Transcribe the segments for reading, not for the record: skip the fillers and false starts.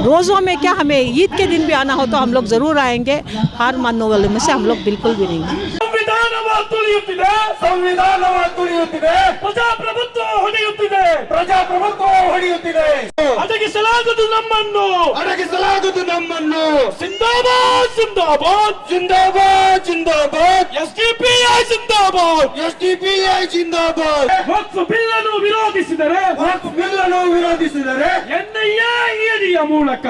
रोज़ों में क्या, हमें ईद के दिन भी आना हो तो हम लोग ज़रूर आएंगे। हार मानने वाले में से हम लोग बिल्कुल भी नहीं हैं। ತುಳಿಯುತ್ತಿದೆ ಪ್ರಜಾಪ್ರಭುತ್ವ ಹೊಡೆಯುತ್ತಿದೆ ಅಡಗಿಸಲಾಗದು ನಮ್ಮನ್ನು ಜಿಂದಾಬಾದ್ ಎಸ್ಡಿಪಿಐ ಜಿಂದಾಬಾದ್ ವಕ್ಫ್ ಬಿಲ್ ಅನ್ನು ವಿರೋಧಿಸಿದರೆ ಎನ್ಐಎ ಇಡಿಯ ಮೂಲಕ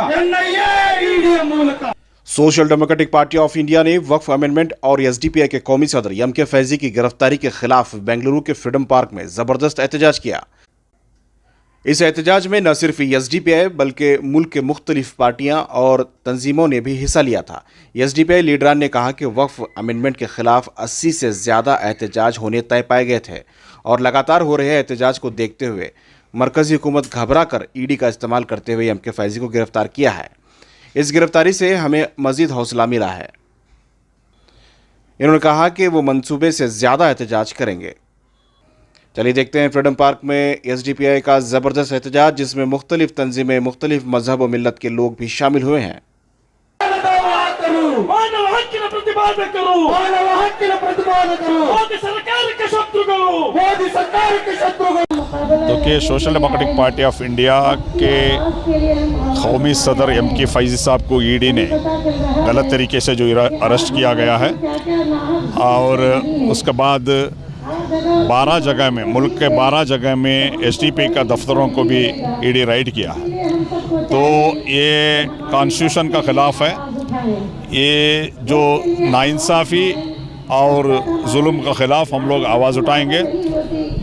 social democratic party of India ने वक्फ अमेंडमेंट और एसडीपीआई के कौमी सदर एमके फैजी की गिरफ्तारी के खिलाफ बेंगलुरु के फ्रीडम पार्क में जबरदस्त एहतजाज किया। इस एहतजाज में न सिर्फ एसडीपीआई बल्कि मुल्क के मुख्तलिफ पार्टियां और तंजीमों ने भी हिस्सा लिया था। एसडीपीआई लीडरान ने कहा कि वक्फ अमेंडमेंट के खिलाफ 80 से ज्यादा एहतजाज होने तय पाए गए थे और लगातार हो रहे एहतजाज को देखते हुए मरकजी हुकूमत घबरा कर ईडी का इस्तेमाल करते हुए एमके फैजी को गिरफ्तार किया है। इस गिरफ्तारी से हमें मजीद हौसला मिला है। इन्होंने कहा कि वो मंसूबे से ज़्यादा एहतजाज करेंगे। चलिए देखते हैं फ्रीडम पार्क में एसडीपीआई का ज़बरदस्त एहतजाज, जिसमें मुख्तलिफ तंजीमें, मुख्तलिफ मजहब और मिल्लत के लोग भी शामिल हुए हैं। क्योंकि social democratic party of India के कौमी सदर एमके फैजी साहब को ईडी ने गलत तरीके से जो अरेस्ट किया गया है और उसके बाद 12 जगह में, मुल्क के 12 जगह में एसडीपीआई का दफ्तरों को भी ईडी राइड किया है। तो ये कॉन्स्टिट्यूशन का ख़िलाफ़ है। ये जो नाइंसाफ़ी और जुल्म का ख़िलाफ़ हम लोग आवाज़ उठाएंगे।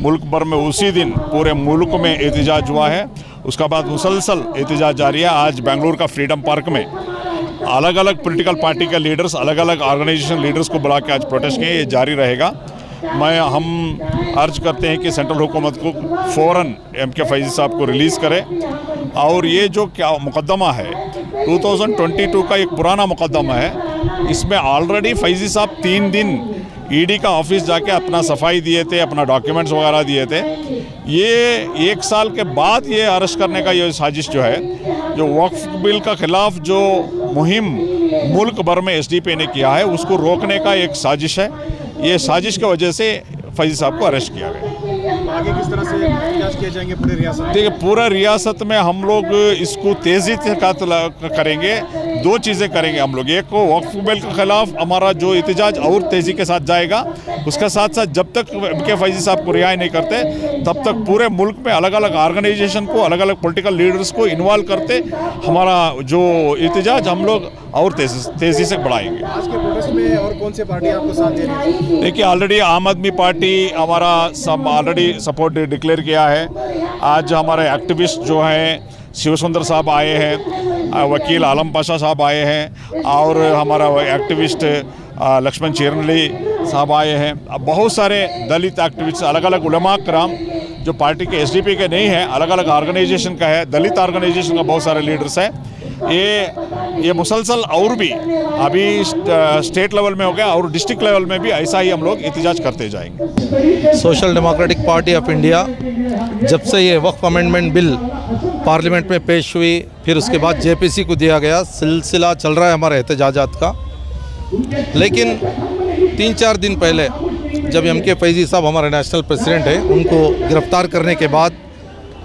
मुल्क भर में उसी दिन पूरे मुल्क में एहतजाज हुआ है, उसका बाद मुसलसल एहतजाज जारी है। आज बेंगलुरु का फ्रीडम पार्क में अलग अलग पॉलिटिकल पार्टी के लीडर्स, अलग अलग ऑर्गेनाइजेशन लीडर्स को बुला के आज प्रोटेस्ट किए। ये जारी रहेगा। हम अर्ज करते हैं कि सेंट्रल हुकूमत को फ़ौरन एमके फैजी साहब को रिलीज़ करे और ये जो क्या मुकदमा है 2022 का एक पुराना मुकदमा है, इसमें ऑलरेडी फैजी साहब 3 दिन ईडी का ऑफिस जाके अपना सफाई दिए थे, अपना डॉक्यूमेंट्स वगैरह दिए थे। ये 1 साल के बाद ये अरेस्ट करने का ये साजिश जो है, जो वक्फ बिल का खिलाफ जो मुहिम मुल्क भर में एसडीपीआई ने किया है, उसको रोकने का एक साजिश है। ये साजिश की वजह से फैजी साहब को अरेस्ट किया गया। आगे किस तरह से एहतजाज किए जाएंगे पूरी रियासत? देखिए, पूरा रियासत में हम लोग इसको तेज़ी से करेंगे। 2 चीज़ें करेंगे हम लोग। एक को वक्फ बिल के खिलाफ हमारा जो एहतजाज और तेज़ी के साथ जाएगा, उसके साथ साथ जब तक एमके फैजी साहब को रिहाई नहीं करते तब तक पूरे मुल्क में अलग अलग ऑर्गेनाइजेशन को, अलग अलग पॉलिटिकल लीडर्स को इन्वॉल्व करते हमारा जो एहतजाज हम लोग और तेज़ी से बढ़ाएंगे। आज के प्रोटेस्ट में और कौन सी पार्टी आपको साथ दे रही है? देखिए, ऑलरेडी आम आदमी पार्टी हमारा सब ऑलरेडी सपोर्ट डिक्लेयर किया है। आज हमारे एक्टिविस्ट जो हैं शिव सुंदर साहब आए हैं, वकील आलम पाशा साहब आए हैं और हमारा एक्टिविस्ट लक्ष्मण चेरनली साहब आए हैं। बहुत सारे दलित एक्टिविस्ट, अलग अलग उलमा कराम जो पार्टी के एसडीपीआई के नहीं है, अलग अलग ऑर्गेनाइजेशन का है, दलित ऑर्गेनाइजेशन का बहुत सारे लीडर्स हैं। ये मुसलसल और भी अभी स्टेट लेवल में हो गया और डिस्ट्रिक्ट लेवल में भी ऐसा ही हम लोग एहतजाज करते जाएंगे। Social democratic party of India जब से ये वक्फ अमेंडमेंट बिल पार्लियामेंट में पेश हुई, फिर उसके बाद जेपीसी को दिया गया, सिलसिला चल रहा है हमारे एहतजाजात का। लेकिन 3-4 दिन पहले जब एमके फैजी साहब हमारे नेशनल प्रेसिडेंट हैं, उनको गिरफ्तार करने के बाद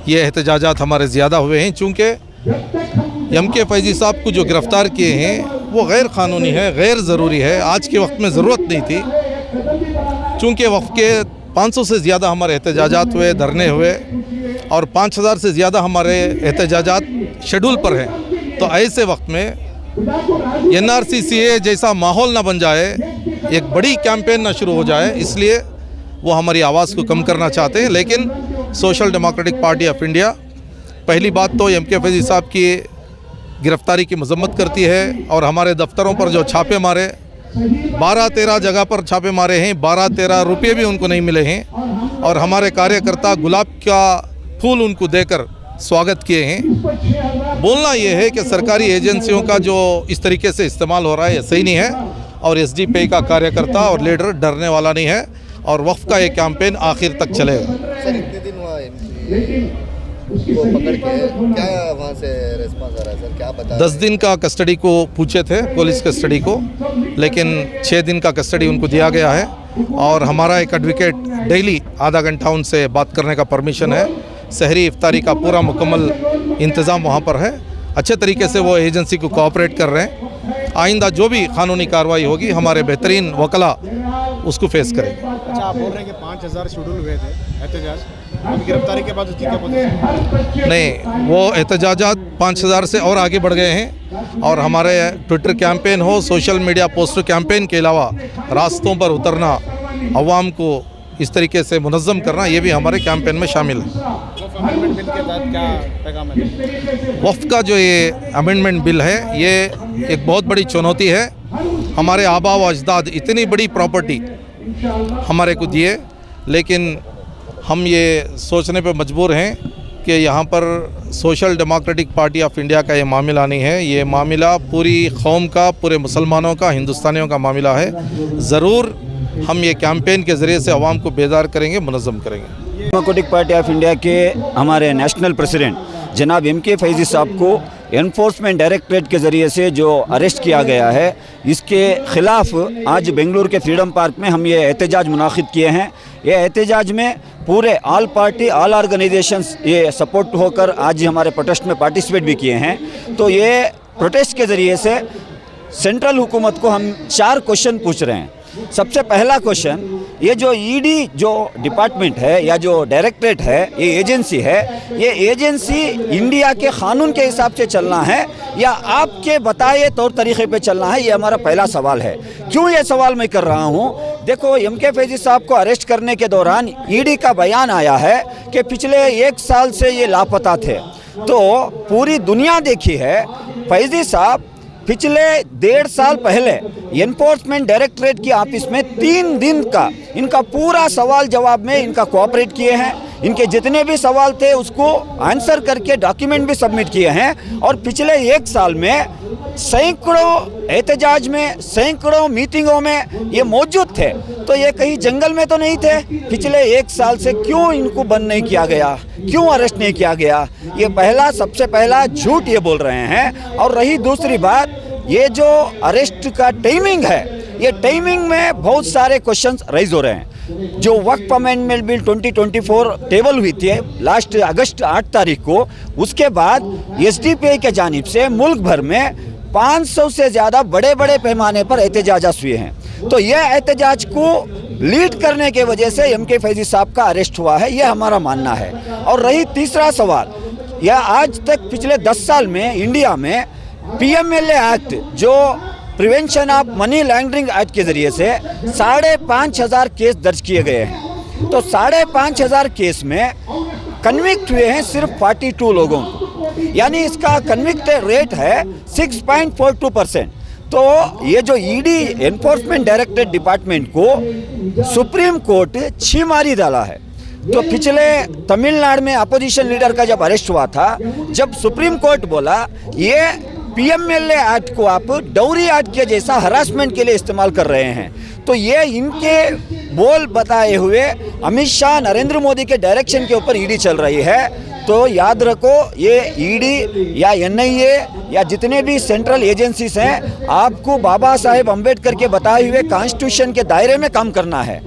ये एहतजाजात हमारे ज़्यादा हुए हैं। चूँकि एमके फैजी साहब को जो गिरफ़्तार किए हैं वो गैर क़ानूनी है, गैर ज़रूरी है, आज के वक्त में ज़रूरत नहीं थी। चूँकि वक्फ के 500 से ज़्यादा हमारे एहतजाजात हुए, धरने हुए और 5000 से ज़्यादा हमारे एहतजाजात शेड्यूल पर हैं। तो ऐसे वक्त में NRC-CAA जैसा माहौल ना बन जाए, एक बड़ी कैंपेन ना शुरू हो जाए, इसलिए वो हमारी आवाज़ को कम करना चाहते हैं। लेकिन social democratic party of India पहली बात तो एमके फैजी साहब की गिरफ्तारी की मजम्मत करती है और हमारे दफ्तरों पर जो छापे मारे, 12-13 जगह पर छापे मारे हैं, 12-13 रुपये भी उनको नहीं मिले हैं और हमारे कार्यकर्ता गुलाब का फूल उनको देकर स्वागत किए हैं। बोलना ये है कि सरकारी एजेंसियों का जो इस तरीके से इस्तेमाल हो रहा है, ये सही नहीं है और एसडीपीआई का कार्यकर्ता और लीडर डरने वाला नहीं है और वक्फ का ये कैंपेन आखिर तक चलेगा। सर, इतने दिन हुआ है को पकड़ के क्या वहाँ से रिस्पांस आ रहा है सर, क्या बता 10 दिन का कस्टडी को पूछे थे, पुलिस कस्टडी को, लेकिन 6 दिन का कस्टडी उनको दिया गया है। और हमारा एक एडवोकेट डेली आधा घंटा उनसे बात करने का परमिशन है। सहरी इफ्तारी का पूरा मुकम्मल इंतज़ाम वहाँ पर है। अच्छे तरीके से वो एजेंसी को कोऑपरेट कर रहे हैं। आइंदा जो भी कानूनी कार्रवाई होगी हमारे बेहतरीन वकला उसको फेस करेंगे। अच्छा, आप बोल रहे हैं कि 5000 शेड्यूल हुए थे एहतजाज, अब गिरफ्तारी के बाद उसकी क्या पोजीशन? नहीं, वो एहतजाजात 5000 से और आगे बढ़ गए हैं। और हमारे ट्विटर कैंपेन हो, सोशल मीडिया पोस्टर कैंपेन के अलावा रास्तों पर उतरना, अवाम को इस तरीके से मुनज़्ज़म करना, ये भी हमारे कैंपेन में शामिल है। अमेंडमेंट बिल के तहत क्या पैगाम है? वफ़ का जो ये अमेंडमेंट बिल है, ये एक बहुत बड़ी चुनौती है। हमारे आबा व अजदाद इतनी बड़ी प्रॉपर्टी हमारे को दिए, लेकिन हम ये सोचने पे मजबूर हैं कि यहाँ पर social democratic party of India का ये मामला नहीं है। ये मामला पूरी कौम का, पूरे मुसलमानों का, हिंदुस्तानियों का मामला है। ज़रूर हम ये कैंपेन के ज़रिए से आवाम को बेदार करेंगे, मुनज़्ज़म करेंगे। डेमोक्रेटिक पार्टी ऑफ इंडिया के हमारे नेशनल प्रेसिडेंट जनाब एमके फैज़ी साहब को एनफोर्समेंट डायरेक्टरेट के ज़रिए से जो अरेस्ट किया गया है, इसके ख़िलाफ़ आज बेंगलुरु के फ्रीडम पार्क में हम ये एहतजाज मुनाकिद किए हैं। ये एहतजाज में पूरे ऑल पार्टी, ऑल ऑर्गेनाइजेशंस ये सपोर्ट होकर आज हमारे प्रोटेस्ट में पार्टिसिपेट भी किए हैं। तो ये प्रोटेस्ट के ज़रिए से सेंट्रल हुकूमत को हम 4 क्वेश्चन पूछ रहे हैं। सबसे पहला क्वेश्चन, ये जो ईडी जो डिपार्टमेंट है या जो डायरेक्टरेट है, ये एजेंसी है, ये एजेंसी इंडिया के कानून के हिसाब से चलना है या आपके बताए तौर तरीके पे चलना है? ये हमारा पहला सवाल है। क्यों ये सवाल मैं कर रहा हूँ? देखो, एमके फैज़ी साहब को अरेस्ट करने के दौरान ईडी का बयान आया है कि पिछले 1 साल से ये लापता थे। तो पूरी दुनिया देखी है, फैज़ी साहब पिछले 1.5 साल पहले एनफोर्समेंट डायरेक्टरेट की ऑफिस में 3 दिन का इनका पूरा सवाल जवाब में इनका कोऑपरेट किए हैं। इनके जितने भी सवाल थे उसको आंसर करके डॉक्यूमेंट भी सबमिट किए हैं। और पिछले 1 साल में सैकड़ों एहतजाज में, सैकड़ों मीटिंगों में ये मौजूद थे। तो ये कहीं जंगल में तो नहीं थे? पिछले 1 साल से क्यों इनको बंद नहीं किया गया, क्यों अरेस्ट नहीं किया गया? ये पहला, सबसे पहला झूठ ये बोल रहे हैं। और रही दूसरी बात, ये जो अरेस्ट का टाइमिंग है, ये टाइमिंग में बहुत सारे क्वेश्चंस रेज हो रहे हैं। जो वक्फ अमेंडमेंट बिल 2024 टेबल हुई थी लास्ट अगस्त 8 तारीख को, उसके बाद एसडीपीआई के जानिब से मुल्क भर में 500 से ज़्यादा बड़े बड़े पैमाने पर एहतजाज हुए हैं। तो यह एहतजाज को लीड करने के वजह से एमके फैज़ी साहब का अरेस्ट हुआ है, यह हमारा मानना है। और रही तीसरा सवाल, यह आज तक पिछले 10 साल में इंडिया में PMLA एक्ट, जो prevention of money laundering act के ज़रिए से 5,500 केस दर्ज किए गए हैं। तो 5,500 केस में कन्विक्ट हुए हैं सिर्फ 42 लोगों को, यानी इसका कन्विक्ट रेट है 6.42%। तो ये जो ईडी एनफोर्समेंट डायरेक्टरेट डिपार्टमेंट को सुप्रीम कोर्ट छीमारी डाला है। तो पिछले तमिलनाडु में अपोजिशन लीडर का जब अरेस्ट हुआ था, जब सुप्रीम कोर्ट बोला ये PMLA एक्ट को आप डाउरी एक्ट के जैसा हरासमेंट के लिए इस्तेमाल कर रहे हैं, तो ये इनके बोल बताए हुए अमित शाह, नरेंद्र मोदी के डायरेक्शन के ऊपर ईडी चल रही है। तो याद रखो, ये ईडी या NIA या जितने भी सेंट्रल एजेंसीज हैं, आपको बाबा साहेब अम्बेडकर के बताए हुए कॉन्स्टिट्यूशन के दायरे में काम करना है।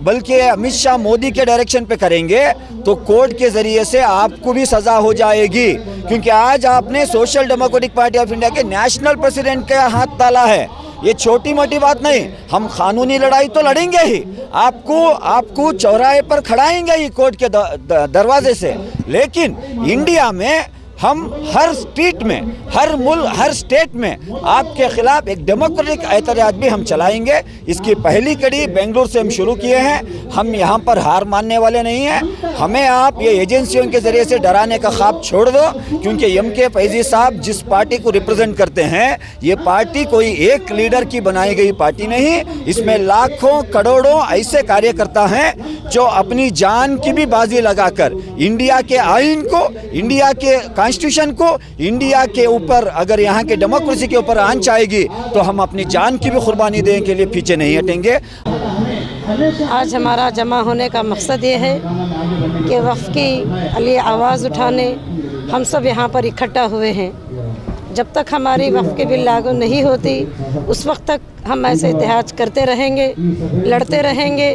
बल्कि अमित शाह मोदी के डायरेक्शन पे करेंगे तो कोर्ट के ज़रिए से आपको भी सज़ा हो जाएगी। क्योंकि आज आपने social democratic party of India के नेशनल प्रेसिडेंट का हाथ ताला है। ये छोटी मोटी बात नहीं, हम कानूनी लड़ाई तो लड़ेंगे ही, आपको चौराहे पर खड़ाएंगे ही कोर्ट के दरवाजे से। लेकिन इंडिया में हम हर स्ट्रीट में, हर स्टेट में आपके खिलाफ एक डेमोक्रेटिक एहतजाज भी हम चलाएंगे। इसकी पहली कड़ी बेंगलुरु से हम शुरू किए हैं। हम यहाँ पर हार मानने वाले नहीं हैं। हमें आप ये एजेंसियों के ज़रिए से डराने का ख्वाब छोड़ दो, क्योंकि एमके फैज़ी साहब जिस पार्टी को रिप्रेजेंट करते हैं, ये पार्टी कोई एक लीडर की बनाई गई पार्टी नहीं। इसमें लाखों करोड़ों ऐसे कार्यकर्ता हैं जो अपनी जान की भी बाजी लगाकर इंडिया के आइन को, इंडिया के कॉन्स्टिट्यूशन को, इंडिया के ऊपर अगर यहाँ के डेमोक्रेसी के ऊपर आंच आएगी तो हम अपनी जान की भी कुर्बानी देने के लिए पीछे नहीं हटेंगे। आज हमारा जमा होने का मकसद ये है कि वफ़ के लिए आवाज़ उठाने हम सब यहाँ पर इकट्ठा हुए हैं। जब तक हमारी वफ़ के बिल लागू नहीं होती उस वक्त तक हम ऐसे एहतजाज करते रहेंगे, लड़ते रहेंगे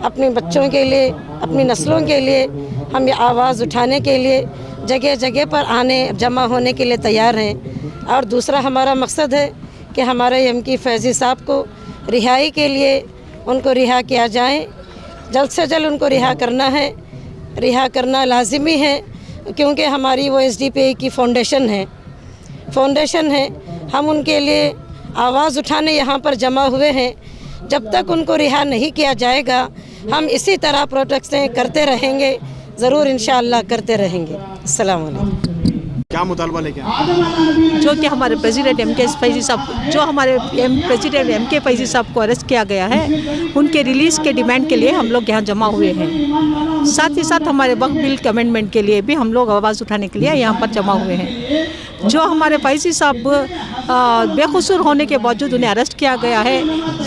अपने बच्चों के लिए, अपनी नस्लों के लिए। हम ये आवाज़ उठाने के लिए जगह जगह पर आने जमा होने के लिए तैयार हैं। और दूसरा हमारा मकसद है कि हमारे एमके फैज़ी साहब को रिहाई के लिए उनको रिहा किया जाए, जल्द से जल्द उनको रिहा करना है। रिहा करना लाजिमी है क्योंकि हमारी वो SDP की फाउंडेशन है। हम उनके लिए आवाज़ उठाने यहाँ पर जमा हुए हैं। जब तक उनको रिहा नहीं किया जाएगा हम इसी तरह प्रोटेस्टें करते रहेंगे, ज़रूर इंशाअल्लाह करते रहेंगे। अस्सलाम वालेकुम। क्या मुतालबा लेके आए? जो कि हमारे प्रेसिडेंट MK फैज़ी साहब, जो हमारे प्रेसिडेंट MK फैज़ी साहब को अरेस्ट किया गया है, उनके रिलीज़ के डिमांड के लिए हम लोग यहाँ जमा हुए हैं। साथ ही साथ हमारे वक्फ बिल के अमेंडमेंट के लिए भी हम लोग आवाज़ उठाने के लिए यहाँ पर जमा हुए हैं। जो हमारे फैज़ी साहब बेकसूर होने के बावजूद उन्हें अरेस्ट किया गया है,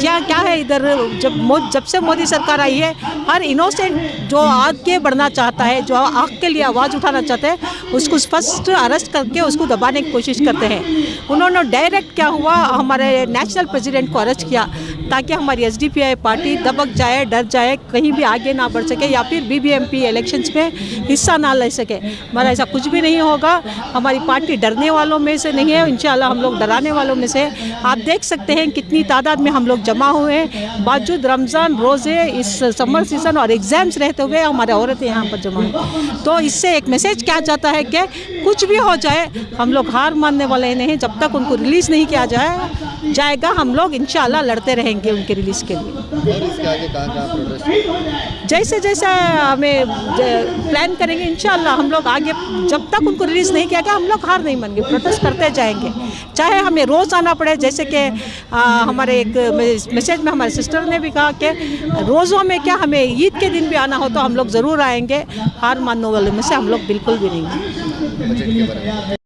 या क्या है इधर जब से मोदी सरकार आई है, हर इनोसेंट जो आगे बढ़ना चाहता है, जो आग के लिए आवाज़ उठाना चाहते हैं, उसको फर्स्ट अरेस्ट करके उसको दबाने की कोशिश करते हैं। उन्होंने डायरेक्ट क्या हुआ, हमारे नेशनल प्रेसिडेंट को अरेस्ट किया ताकि हमारी SDPI पार्टी दबक जाए, डर जाए, कहीं भी आगे ना बढ़ सके या फिर BBMP इलेक्शंस में हिस्सा ना ले सके। हमारा ऐसा कुछ भी नहीं होगा। हमारी पार्टी डरने वालों में से नहीं है, इंशाल्लाह हम लोग डराने वालों में से। आप देख सकते हैं कितनी तादाद में हम लोग जमा हुए हैं। बावजूद रमज़ान रोज़े, इस समर सीज़न और एग्ज़ाम्स रहते हुए हमारे औरतें यहाँ पर जमा हैं। तो इससे एक मैसेज क्या जाता है कि कुछ भी हो जाए हम लोग हार मानने वाले नहीं। जब तक उनको रिलीज़ नहीं किया जाएगा हम लोग इंशाल्लाह लड़ते रहेंगे उनके रिलीज़ के लिए। और इसके आगे कहाँ प्रोटेस्ट? जैसे जैसे हमें प्लान करेंगे इंशाल्लाह हम लोग आगे, जब तक उनको रिलीज़ नहीं किया गया हम लोग हार नहीं मानेंगे, प्रोटेस्ट करते जाएंगे। चाहे हमें रोज़ आना पड़े, जैसे कि हमारे एक मैसेज में हमारे सिस्टर ने भी कहा कि रोज़ों में क्या, हमें ईद के दिन भी आना हो तो हम लोग ज़रूर आएंगे। हार मानने वाले में से हम लोग बिल्कुल भी नहीं हैं। बजट के बारे में